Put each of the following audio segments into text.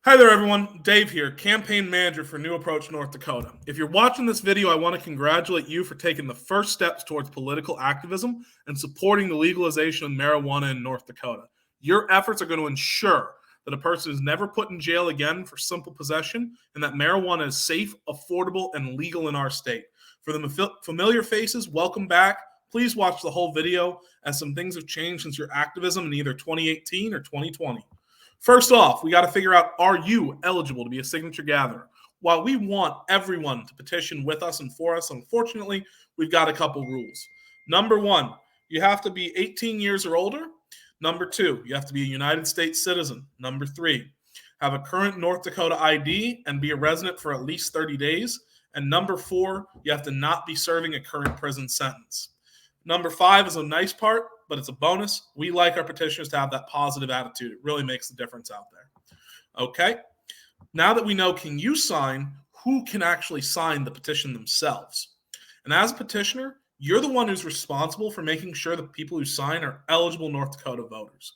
Hi there, everyone. Dave here, campaign manager for New Approach North Dakota. If you're watching this video, I want to congratulate you for taking the first steps towards political activism and supporting the legalization of marijuana in North Dakota. Your efforts are going to ensure that a person is never put in jail again for simple possession and that marijuana is safe, affordable, and legal in our state. For the familiar faces, welcome back. Please watch the whole video as some things have changed since your activism in either 2018 or 2020. First off, we got to figure out, are you eligible to be a signature gatherer? While we want everyone to petition with us and for us, unfortunately, we've got a couple rules. Number one, you have to be 18 years or older. Number two, you have to be a United States citizen. Number three, have a current North Dakota ID and be a resident for at least 30 days. And number four, you have to not be serving a current prison sentence. Number five is a nice part, but it's a bonus. We like our petitioners to have that positive attitude. It really makes a difference out there. Okay. Now that we know, can you sign, who can actually sign the petition themselves? And as a petitioner, you're the one who's responsible for making sure that people who sign are eligible North Dakota voters.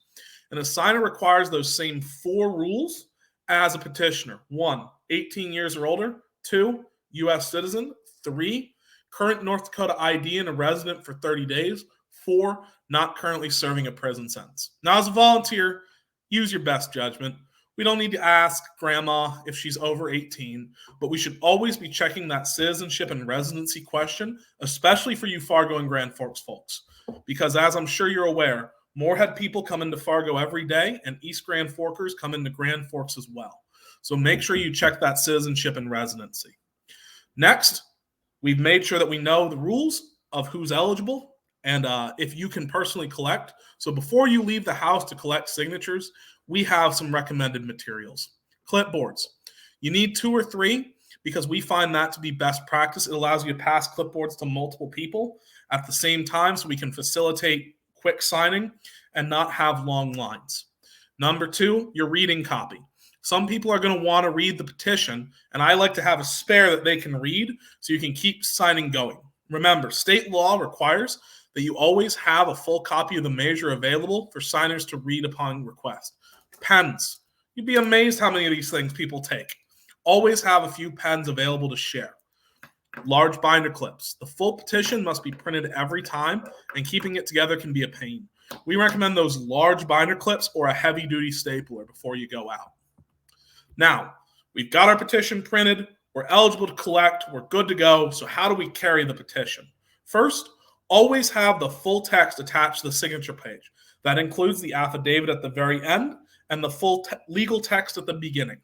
And a signer requires those same four rules as a petitioner. 1, 18 years or older. 2, U.S. citizen. 3, current North Dakota ID and a resident for 30 days. 4, not currently serving a prison sentence. Now, as a volunteer, use your best judgment. We don't need to ask grandma if she's over 18, but we should always be checking that citizenship and residency question, especially for you Fargo and Grand Forks folks. Because as I'm sure you're aware, Moorhead people come into Fargo every day, and East Grand Forkers come into Grand Forks as well. So make sure you check that citizenship and residency. Next, we've made sure that we know the rules of who's eligible and if you can personally collect. So before you leave the house to collect signatures, we have some recommended materials. Clipboards. You need 2 or 3 because we find that to be best practice. It allows you to pass clipboards to multiple people at the same time so we can facilitate quick signing and not have long lines. Number 2, your reading copy. Some people are going to want to read the petition, and I like to have a spare that they can read so you can keep signing going. Remember, state law requires that you always have a full copy of the measure available for signers to read upon request. Pens. You'd be amazed how many of these things people take. Always have a few pens available to share. Large binder clips. The full petition must be printed every time, and keeping it together can be a pain. We recommend those large binder clips or a heavy-duty stapler before you go out. Now, we've got our petition printed. We're eligible to collect. We're good to go. So how do we carry the petition? First, always have the full text attached to the signature page. That includes the affidavit at the very end and the full legal text at the beginning.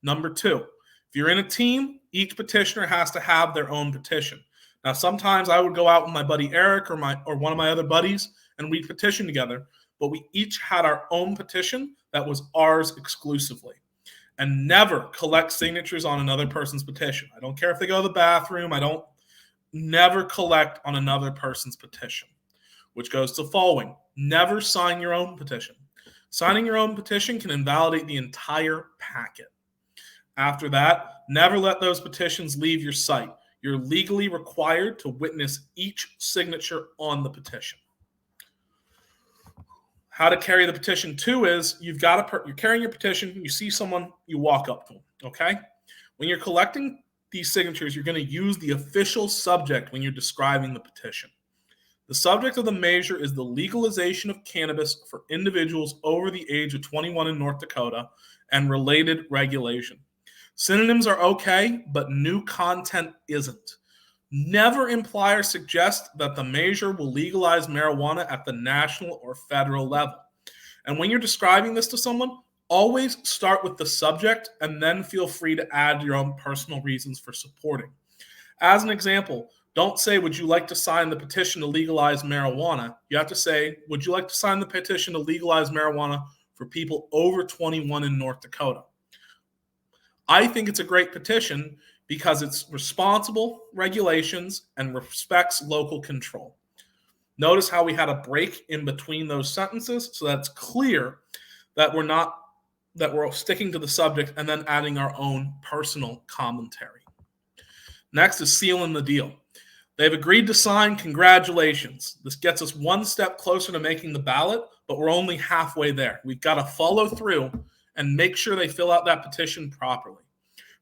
Number 2, if you're in a team, each petitioner has to have their own petition. Now, sometimes I would go out with my buddy Eric or one of my other buddies, and we'd petition together, but we each had our own petition that was ours exclusively. And never collect signatures on another person's petition. I don't care if they go to the bathroom. Never collect on another person's petition, which goes to the following. Never sign your own petition. Signing your own petition can invalidate the entire packet. After that, never let those petitions leave your site. You're legally required to witness each signature on the petition. How to carry the petition too is you're carrying your petition, you see someone, you walk up to them, okay? When you're collecting these signatures, you're going to use the official subject when you're describing the petition. The subject of the measure is the legalization of cannabis for individuals over the age of 21 in North Dakota and related regulation. Synonyms are okay, but new content isn't. Never imply or suggest that the measure will legalize marijuana at the national or federal level. And when you're describing this to someone, always start with the subject and then feel free to add your own personal reasons for supporting. As an example, don't say, would you like to sign the petition to legalize marijuana? You have to say, would you like to sign the petition to legalize marijuana for people over 21 in North Dakota? I think it's a great petition because it's responsible regulations and respects local control. Notice how we had a break in between those sentences so that's clear that we're sticking to the subject and then adding our own personal commentary. Next is sealing the deal. They've agreed to sign. Congratulations. This gets us one step closer to making the ballot, but we're only halfway there. We've got to follow through and make sure they fill out that petition properly.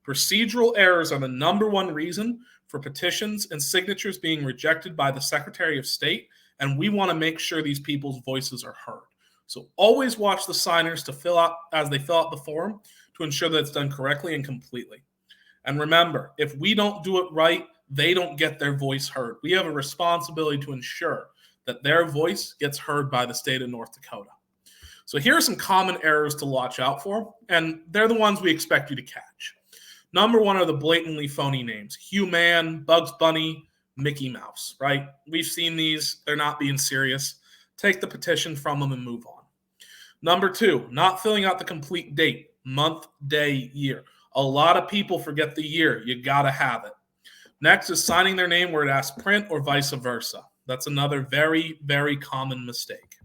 Procedural errors are the number one reason for petitions and signatures being rejected by the Secretary of State, and we want to make sure these people's voices are heard. So always watch the signers to fill out as they fill out the form to ensure that it's done correctly and completely. And remember, if we don't do it right, they don't get their voice heard. We have a responsibility to ensure that their voice gets heard by the state of North Dakota. So here are some common errors to watch out for, and they're the ones we expect you to catch. Number one are the blatantly phony names. Hugh Man, Bugs Bunny, Mickey Mouse, right? We've seen these. They're not being serious. Take the petition from them and move on. Number two, not filling out the complete date, month, day, year. A lot of people forget the year. You got to have it. Next is signing their name where it asks print or vice versa. That's another very, very common mistake.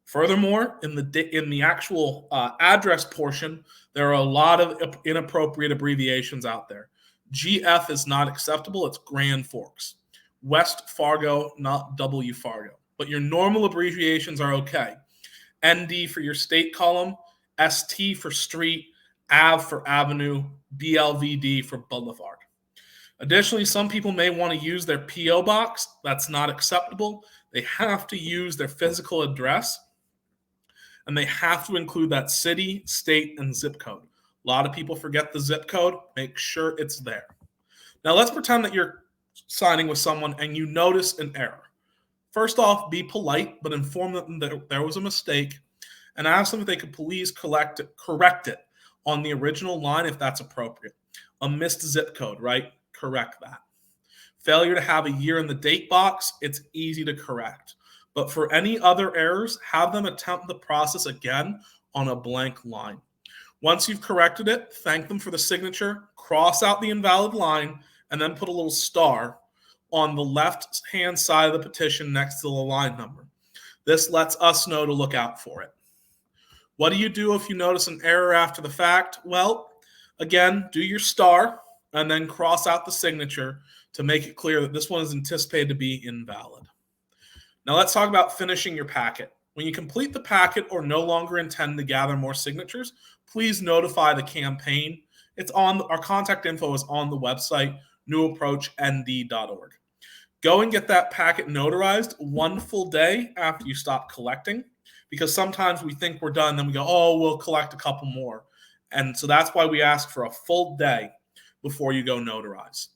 Furthermore, in the actual address portion, there are a lot of inappropriate abbreviations out there. GF is not acceptable. It's Grand Forks. West Fargo, not W Fargo. But your normal abbreviations are okay. ND for your state column, ST for street, AV for avenue, BLVD for boulevard. Additionally, some people may want to use their P.O. box. That's not acceptable. They have to use their physical address, and they have to include that city, state, and zip code. A lot of people forget the zip code. Make sure it's there. Now, let's pretend that you're signing with someone and you notice an error. First off, be polite, but inform them that there was a mistake and ask them if they could please correct it on the original line if that's appropriate. A missed zip code, right? Correct that. Failure to have a year in the date box, it's easy to correct. But for any other errors, have them attempt the process again on a blank line. Once you've corrected it, thank them for the signature, cross out the invalid line, and then put a little star on the left-hand side of the petition next to the line number. This lets us know to look out for it. What do you do if you notice an error after the fact? Well, again, do your star and then cross out the signature to make it clear that this one is anticipated to be invalid. Now let's talk about finishing your packet. When you complete the packet or no longer intend to gather more signatures, please notify the campaign. It's on our contact info is on the website, newapproachnd.org. Go and get that packet notarized one full day after you stop collecting, because sometimes we think we're done, then we go, oh, we'll collect a couple more. And so that's why we ask for a full day before you go notarize.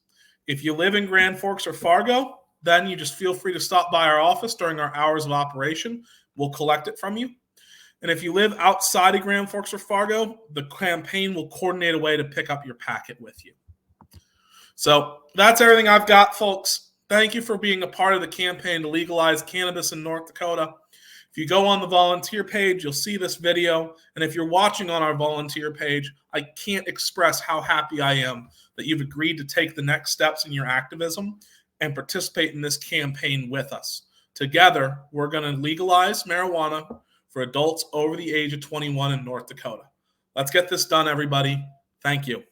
If you live in Grand Forks or Fargo, then you just feel free to stop by our office during our hours of operation. We'll collect it from you. And if you live outside of Grand Forks or Fargo, the campaign will coordinate a way to pick up your packet with you. So that's everything I've got, folks. Thank you for being a part of the campaign to legalize cannabis in North Dakota. If you go on the volunteer page, you'll see this video. And if you're watching on our volunteer page, I can't express how happy I am that you've agreed to take the next steps in your activism and participate in this campaign with us. Together, we're going to legalize marijuana for adults over the age of 21 in North Dakota. Let's get this done, everybody. Thank you.